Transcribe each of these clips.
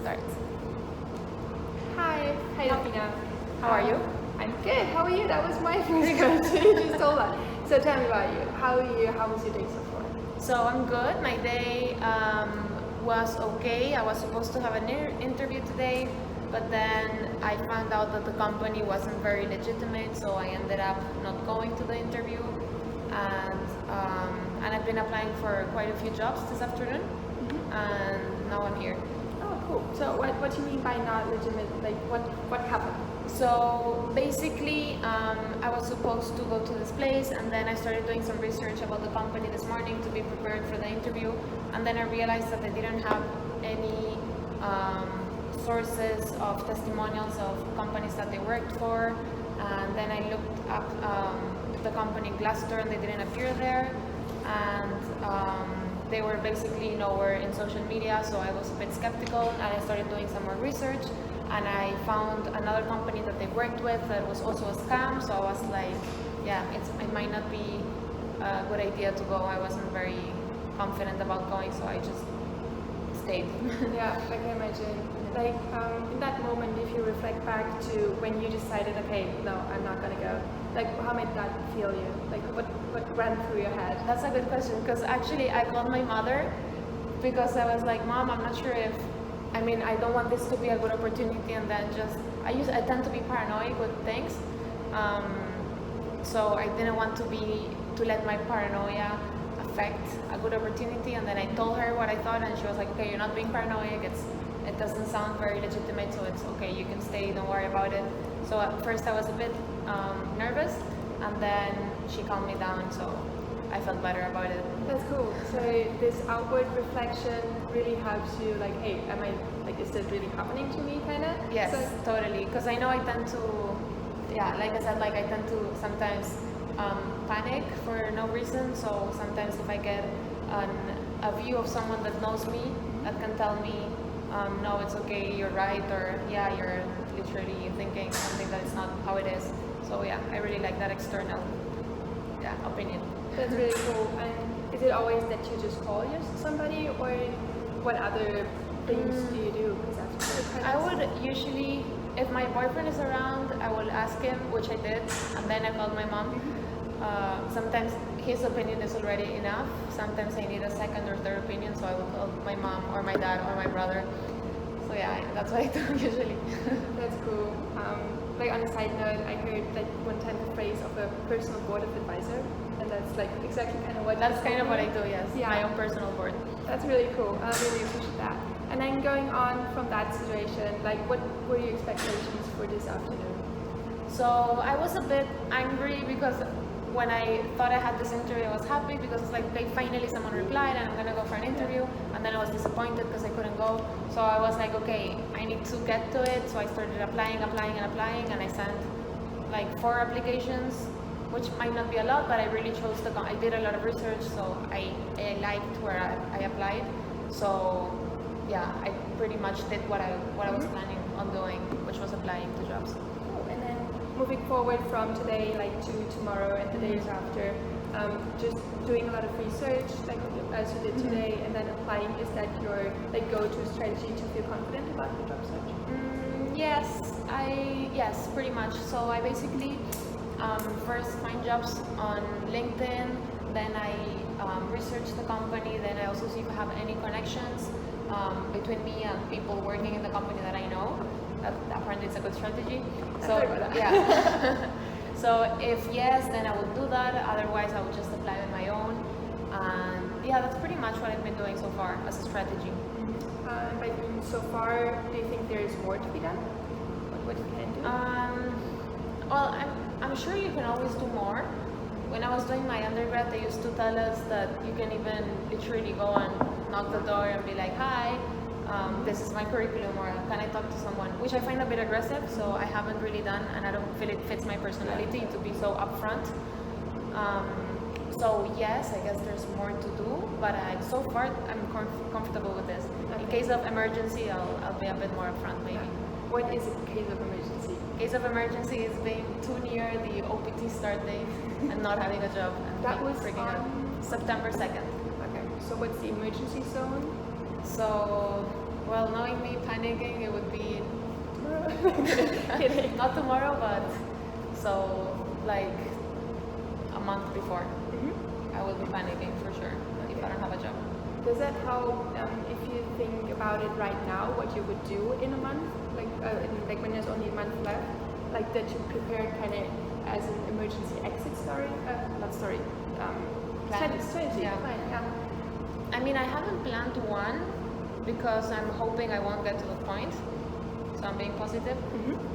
start. Hi Delfina. How are you? I'm good. How are you? That was my first question. You just told that. So tell me about you. How are you? How was your day so far? So I'm good. My day was okay. I was supposed to have an interview today, but then I found out that the company wasn't very legitimate, so I ended up not going to the interview. And I've been applying for quite a few jobs this afternoon, and now I'm here. Oh, cool. So what do you mean by not legitimate? Like what happened? So basically, I was supposed to go to this place, and then I started doing some research about the company this morning to be prepared for the interview, and then I realized that they didn't have any sources of testimonials of companies that they worked for, and then I looked up the company Glassdoor, and they didn't appear there, and they were basically nowhere in social media, so I was a bit skeptical, and I started doing some more research, and I found another company that they worked with that was also a scam, so I was like, yeah, it might not be a good idea to go. I wasn't very confident about going, so I just stayed. Yeah, I can imagine. Like in that moment, if you reflect back to when you decided, okay, no, I'm not gonna go. Like, how made that feel you? Like, what ran through your head? That's a good question, because actually I called my mother because I was like, Mom, I'm not sure if, I don't want this to be a good opportunity, and then I tend to be paranoid with things, so I didn't want to let my paranoia affect a good opportunity, and then I told her what I thought, and she was like, okay, you're not being paranoid, it doesn't sound very legitimate, so it's okay, you can stay, don't worry about it. So at first I was a bit nervous, and then she calmed me down, so I felt better about it. That's cool. So this outward reflection really helps you, like, hey, is this really happening to me, kind of? Yes, totally. Because I know I tend to, like I said, I tend to sometimes panic for no reason. So sometimes if I get a view of someone that knows me, that can tell me, no, it's okay, you're right, or yeah, you're literally thinking something that is not how it is. So yeah, I really like that external opinion. That's really cool. And is it always that you just call somebody, or what other things do you do? I would usually, if my boyfriend is around, I will ask him, which I did, and then I called my mom. Sometimes his opinion is already enough. Sometimes I need a second or third opinion, so I will call my mom or my dad or my brother. So yeah, that's what I do usually. That's cool. Like on a side note, I heard like one time the phrase of a personal board of advisor, and that's like exactly kind of what. That's kind of what I do. Yes. Yeah. My own personal board. That's really cool. I really appreciate that. And then going on from that situation, like what were your expectations for this afternoon? So I was a bit angry because when I thought I had this interview, I was happy because it's like, okay, finally someone replied and I'm gonna go for an interview. And then I was disappointed because I couldn't go. So I was like, okay, I need to get to it. So I started applying, and I sent like 4 applications, which might not be a lot, but I really chose I did a lot of research, so I liked where I applied. So yeah, I pretty much did what I was planning on doing, which was applying to jobs. And then moving forward from today, like to tomorrow and the days after, just doing a lot of research, like as you did today, and then applying. Is that your like go-to strategy to feel confident about the job search? Yes, pretty much. So I basically first find jobs on LinkedIn, then I research the company, then I also see if I have any connections between me and people working in the company that I know. That apparently it's a good strategy. So yeah. So if yes, then I will do that. Otherwise, I will just apply on my own. And yeah, that's pretty much what I've been doing so far as a strategy. But so far, do you think there is more to be done? What you can do? Well, I'm sure you can always do more. When I was doing my undergrad, they used to tell us that you can even literally go and knock the door and be like, hi, this is my curriculum, or can I talk to someone? Which I find a bit aggressive, so I haven't really done, and I don't feel it fits my personality to be so upfront. So yes, I guess there's more to do, but so far I'm comfortable with this. Okay. In case of emergency, I'll be a bit more upfront maybe. What is a case of emergency? Case of emergency is being too near the OPT start date and not having a job. And that was freaking out. September 2nd. Okay, so what's the emergency zone? So, well, knowing me, panicking Not tomorrow, but so like a month before. I will be panicking for sure if I don't have a job. Does that help if you think about it right now, what you would do in a month, like when there's only a month left, like that you prepare kind of as an emergency exit story, not story, strategy. Yeah. Plan, yeah. I mean, I haven't planned one because I'm hoping I won't get to the point, so I'm being positive.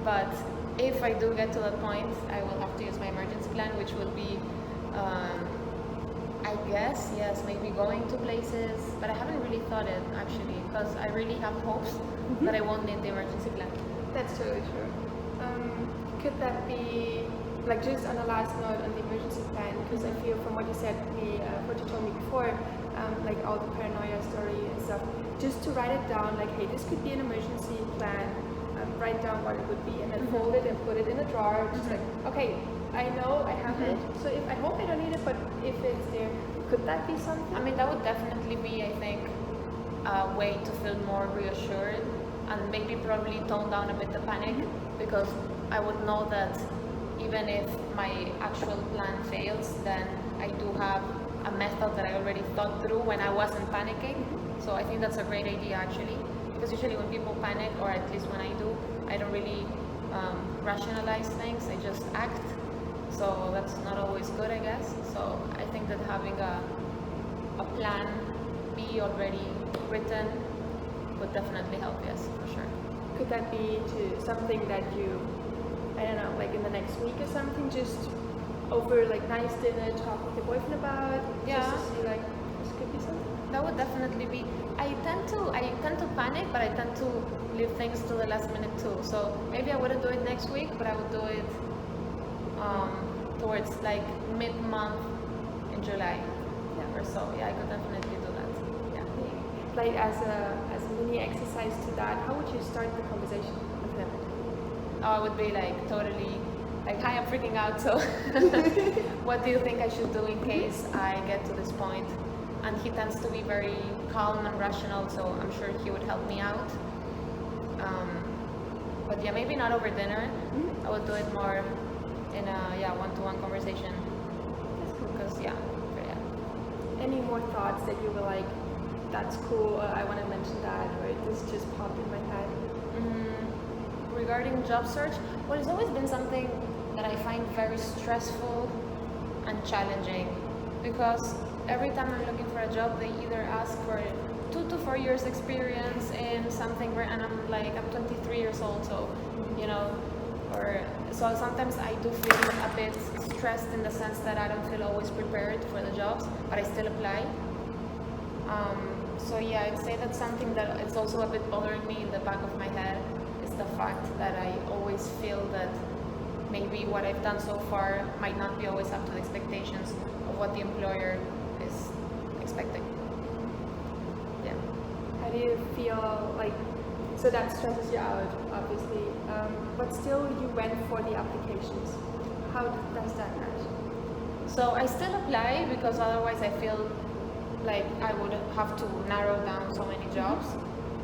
But if I do get to that point, I will have to use my emergency plan, which will be, I guess, yes, maybe going to places, but I haven't really thought it actually, because I really have hopes that I won't need the emergency plan. That's totally true. Could that be, like just on the last note on the emergency plan, because I feel from what you said, what you told me before, like all the paranoia story and stuff, just to write it down, like, hey, this could be an emergency plan, write down what it would be, and then fold it and put it in a drawer, just like, okay, I know I have it, so if I hope I don't need it, but if it's there, could that be something? I mean, that would definitely be, I think, a way to feel more reassured and maybe probably tone down a bit the panic, because I would know that even if my actual plan fails, then I do have a method that I already thought through when I wasn't panicking. So I think that's a great idea actually, because usually when people panic, or at least when I do, I don't really rationalize things, I just act. So that's not always good, I guess. So I think that having a plan B already written would definitely help, yes, for sure. Could that be to something that you, I don't know, like in the next week or something, just over like nice dinner, talk with your boyfriend about, just to see like this could be something? That would definitely be. I tend to panic, but I tend to leave things to the last minute too. So maybe I wouldn't do it next week, but I would do it towards like mid-month in July or so. Yeah, I could definitely do that. Yeah. Like as a mini exercise to that, how would you start the conversation with him? Oh, I would be like totally like, hi, I'm freaking out, so what do you think I should do in case I get to this point? And he tends to be very calm and rational, so I'm sure he would help me out. But yeah, maybe not over dinner. I would do it more in a one-to-one conversation. That's cool. Because yeah. Any more thoughts that you were like, that's cool, I want to mention that, or this just popped in my head? Regarding job search, well, it's always been something that I find very stressful and challenging, because every time I'm looking for a job, they either ask for 2 to 4 years experience in something where, and I'm like, I'm 23 years old, so, you know, or so sometimes I do feel a bit stressed in the sense that I don't feel always prepared for the jobs, but I still apply. So yeah, I'd say that's something that it's also a bit bothering me in the back of my head, is the fact that I always feel that maybe what I've done so far might not be always up to the expectations of what the employer is expecting. Yeah. How do you feel like, so that stresses you out, obviously, but still you went for the applications. How does that match? So I still apply, because otherwise I feel like I would have to narrow down so many jobs,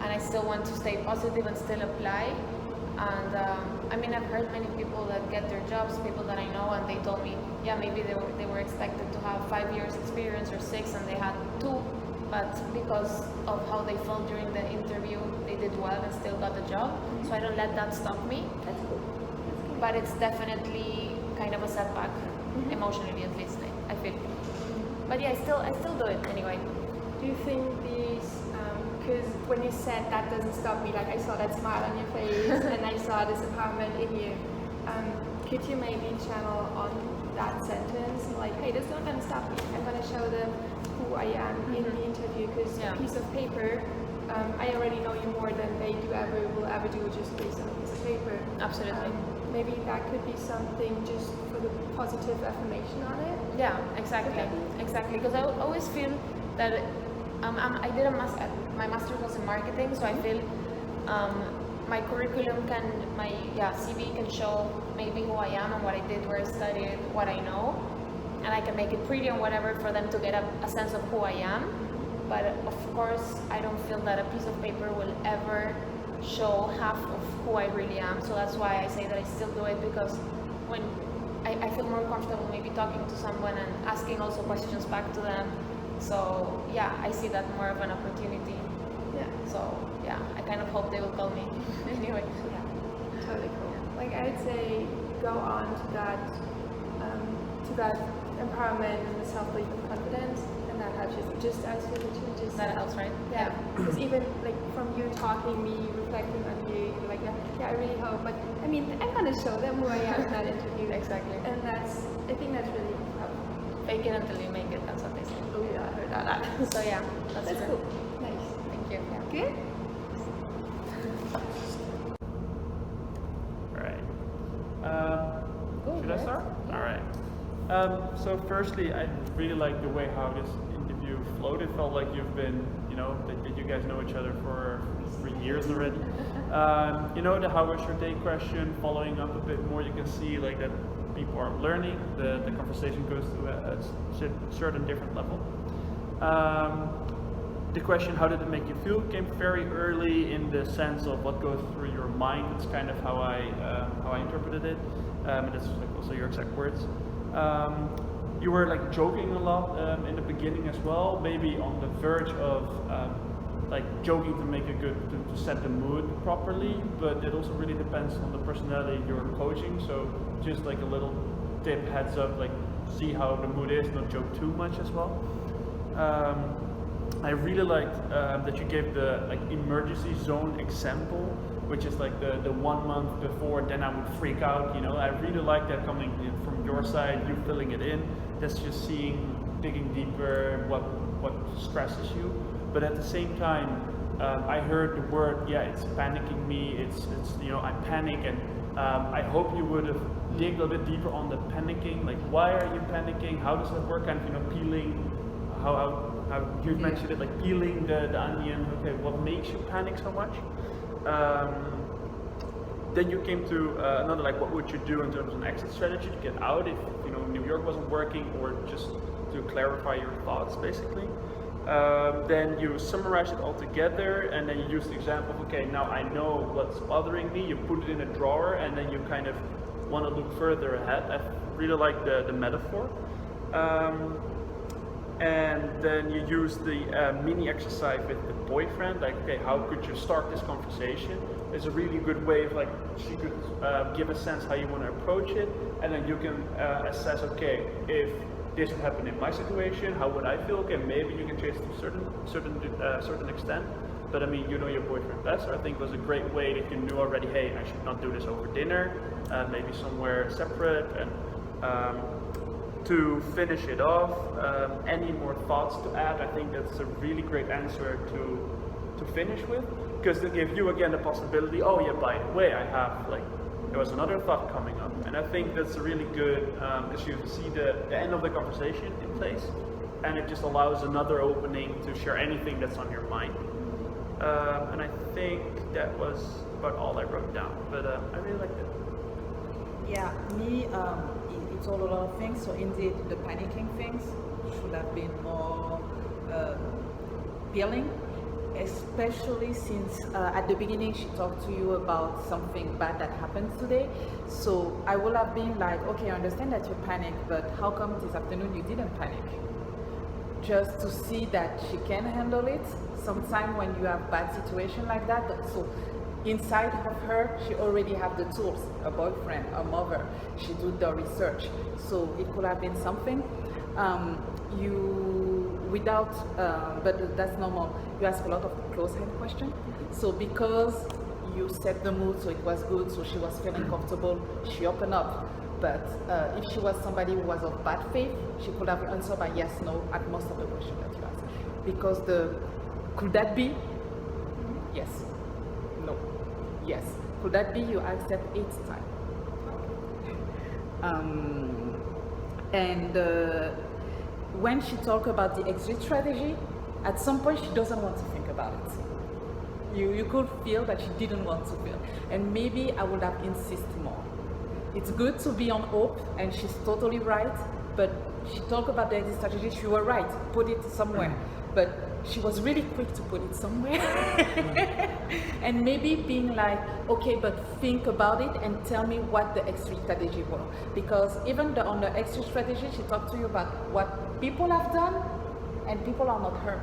and I still want to stay positive and still apply. And I mean, I've heard many people that get their jobs, people that I know, and they told me, yeah, maybe they were expected to have 5 years experience or 6, and they had 2, but because of how they felt during the interview, they did well and still got the job. So I don't let that stop me. That's cool. But it's definitely kind of a setback, emotionally at least, I feel. But yeah, I still do it anyway. Do you think these, because when you said that doesn't stop me, like I saw that smile on your face and I saw this empowerment in you, could you maybe channel on that sentence, like, hey, this is not going to stop me, I'm going to show them who I am in the interview, because a piece of paper, I already know you more than they will ever do just based on a piece of paper. Absolutely. Maybe that could be something just for the positive affirmation on it. Yeah, exactly. Exactly, because I always feel that I did my master's was in marketing, so I feel my curriculum my CV can show maybe who I am and what I did, where I studied, what I know, and I can make it pretty and whatever for them to get a sense of who I am. But of course, I don't feel that a piece of paper will ever show half of who I really am. So that's why I say that I still do it, because when I feel more comfortable maybe talking to someone and asking also questions back to them. So yeah, I see that more of an opportunity. Yeah. So yeah, I kind of hope they will call me. Anyway. Yeah. Totally cool. Like I'd say, go on to that empowerment and the self-belief and confidence, and that helps you. Just as you just That helps, right? yeah. Because even like from you talking, me reflecting on you, you're like, yeah, I really hope. But I mean, I'm gonna show them who I am in that interview. Exactly. And I think that's really helpful. Fake it until you make it. That's what they say. Oh yeah, I heard that. So yeah, That's cool. Nice. Thank you. Yeah. Good. All right. Should I start? All right. So firstly, I really like the way how this interview flowed. It felt like you've been, that you guys know each other for years already. The how was your day question, following up a bit more, you can see like that people are learning. The conversation goes to a certain different level. The question, how did it make you feel, came very early in the sense of what goes through your mind. It's kind of how I interpreted it, and that's like also your exact words. You were like joking a lot in the beginning as well, maybe on the verge of like joking to make to set the mood properly, but it also really depends on the personality you're coaching. So just like a little tip, heads up, like see how the mood is, not joke too much as well. I really liked that you gave the like emergency zone example, which is like the 1 month before, then I would freak out. I really like that coming from your side, you filling it in. That's just digging deeper, what stresses you. But at the same time, I heard the word, it's panicking me. It's I panic, and I hope you would have dig a little bit deeper on the panicking. Like, why are you panicking? How does it work? Kind of peeling. How you've mentioned it, like peeling the onion. Okay, what makes you panic so much? Then you came to another, like, what would you do in terms of an exit strategy to get out if New York wasn't working, or just to clarify your thoughts, basically. Then you summarize it all together, and then you use the example of, okay, now I know what's bothering me. You put it in a drawer, and then you kind of want to look further ahead. I really like the metaphor. And then you use the mini exercise with the boyfriend, like, okay, how could you start this conversation? It's a really good way of, like, she could give a sense how you want to approach it, and then you can assess, okay, if this would happen in my situation, how would I feel? Okay, maybe you can change to a certain extent, but I mean, your boyfriend best. So I think it was a great way that you knew already, hey, I should not do this over dinner, maybe somewhere separate. And to finish it off, any more thoughts to add? I think that's a really great answer to finish with, because they give you again the possibility, oh yeah, by the way, I have, like, there was another thought coming up. And I think that's really good, because you see the end of the conversation in place, and it just allows another opening to share anything that's on your mind. And I think that was about all I wrote down, but I really liked it. Yeah, me, it's all a lot of things. So indeed, the panicking things should have been more peeling, especially since at the beginning she talked to you about something bad that happened today. So I would have been like, okay, I understand that you panic, but how come this afternoon you didn't panic? Just to see that she can handle it. Sometimes when you have bad situation like that, so inside of her, she already have the tools, a boyfriend, a mother, she do the research. So it could have been something. But that's normal. You ask a lot of close-hand questions. So because you set the mood, so it was good, so she was feeling comfortable, she opened up. But if she was somebody who was of bad faith, she could have answered by yes, no at most of the questions that you asked. Because could that be? Yes. No. Yes. Could that be? You asked that 8 times. When she talked about the exit strategy, at some point she doesn't want to think about it. You could feel that she didn't want to feel. And maybe I would have insisted more. It's good to be on hope, and she's totally right, but she talked about the exit strategy, she was right, put it somewhere. but she was really quick to put it somewhere. And maybe being like, okay, but think about it and tell me what the exit strategy were. Because even on the exit strategy, she talked to you about what people have done and people are not her.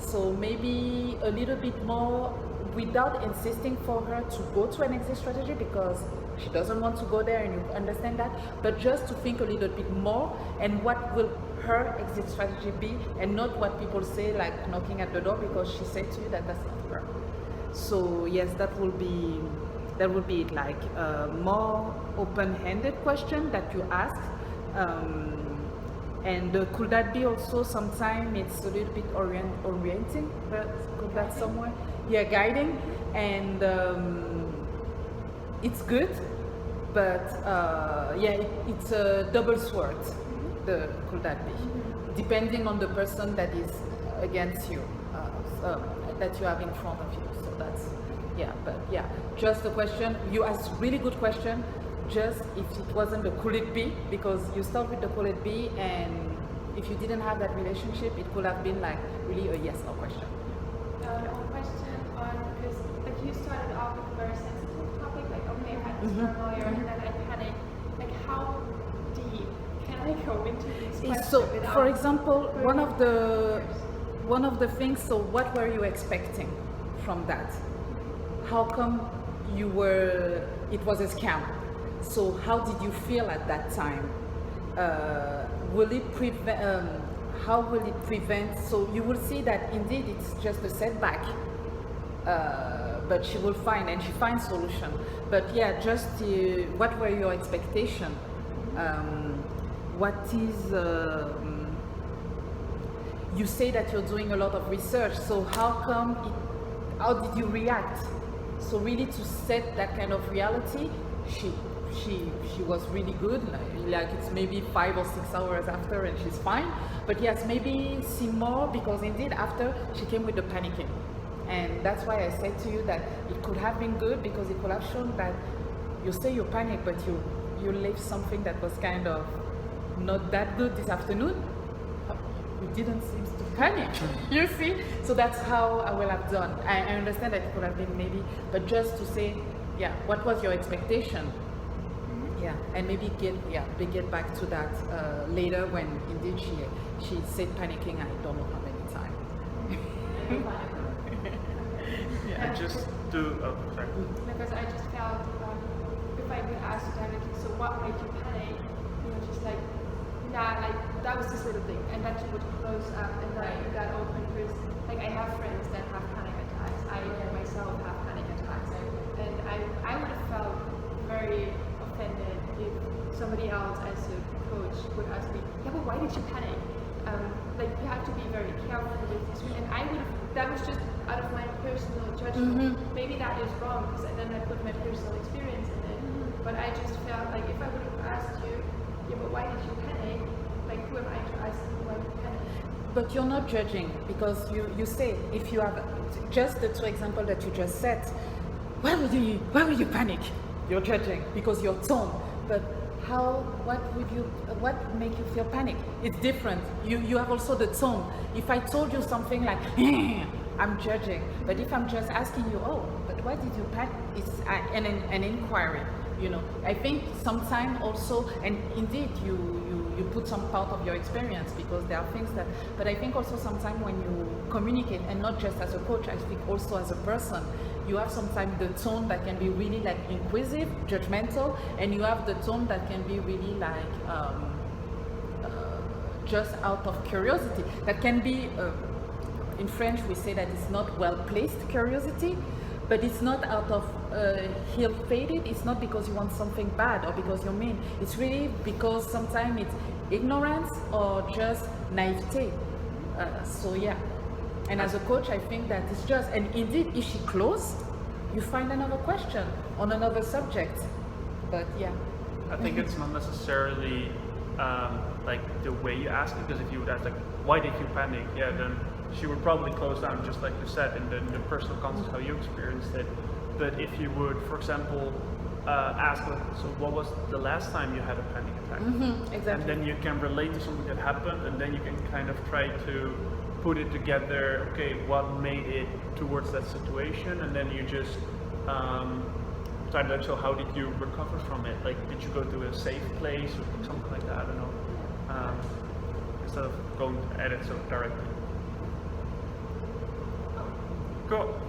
So maybe a little bit more without insisting for her to go to an exit strategy because she doesn't want to go there and you understand that, but just to think a little bit more and what will her exit strategy be and not what people say like knocking at the door because she said to you that that's not her. So yes, that will be it, like a more open-handed question that you ask. And could that be also sometime it's a little bit orienting, but could that somewhere? Yeah, guiding, and it's good, but yeah, it's a double sword. Could that be? Depending on the person that is against you, that you have in front of you. So that's, yeah, but yeah, just the question, you asked really good question. Just if it wasn't the could it be, because you start with the could it be, and if you didn't have that relationship, it could have been like really a yes no question. One question on, because like you started off with a very sensitive topic, like okay, I had this lawyer and then I panic. Like how deep can I go into these questions? So, for example, one of the things. So, what were you expecting from that? How come you were? It was a scam. So how did you feel at that time? Will it prevent? How will it prevent? So you will see that indeed it's just a setback, but she will find and she finds solution. But yeah, just what were your expectations? What is? You say that you're doing a lot of research. So how come? How did you react? So really to set that kind of reality, she was really good. Like it's maybe 5 or 6 hours after and she's fine. But yes, maybe see more, because indeed after she came with the panicking. And that's why I said to you that it could have been good, because it could have shown that you say you panic, but you left something that was kind of not that good this afternoon. You didn't seem to panic, you see? So that's how I will have done. I understand that it could have been maybe, but just to say, yeah, what was your expectation? Yeah, and maybe get back to that later when indeed she said panicking. I don't know how many times. Yeah, just to sorry. Because I just felt if I could ask you directly, so what made you panic? You know, just like nah, like that was this little thing, and then she would close up and then you got open. Because like I have friends that have panic attacks. I myself have panic attacks, and I would have felt very offended if somebody else as a coach would ask me, yeah, but why did you panic? Like you have to be very careful with this, and I would have, that was just out of my personal judgment. Maybe that is wrong, because then I put my personal experience in it. But I just felt like if I would have asked you, yeah, but why did you panic? Like who am I to ask you why you panic? But you're not judging, because you say, if you have just the 2 examples that you just said, why would you panic? You're judging because your tone. But what make you feel panic? It's different. You have also the tone. If I told you something like, I'm judging. But if I'm just asking you, oh, but why did you panic? It's an inquiry. You know, I think sometimes also, and indeed you put some part of your experience, because there are things that, but I think also sometimes when you communicate, and not just as a coach, I think also as a person, you have sometimes the tone that can be really like inquisitive, judgmental, and you have the tone that can be really like just out of curiosity. That can be, in French we say that it's not well-placed curiosity, but it's not out of ill-fated. It's not because you want something bad or because you're mean. It's really because sometimes it's ignorance or just naivete. So yeah. And as a coach, I think that it's just, and indeed, if she closed, you find another question on another subject. But yeah. I think it's not necessarily like the way you ask it, because if you would ask like, why did you panic? Yeah, then she would probably close down, just like you said, in the personal context, how you experienced it. But if you would, for example, ask, like, so what was the last time you had a panic attack? Exactly. And then you can relate to something that happened, and then you can kind of try to put it together. Okay, what made it towards that situation, and then you just so how did you recover from it? Like, did you go to a safe place or something like that? I don't know. Instead of going at it so directly. Cool.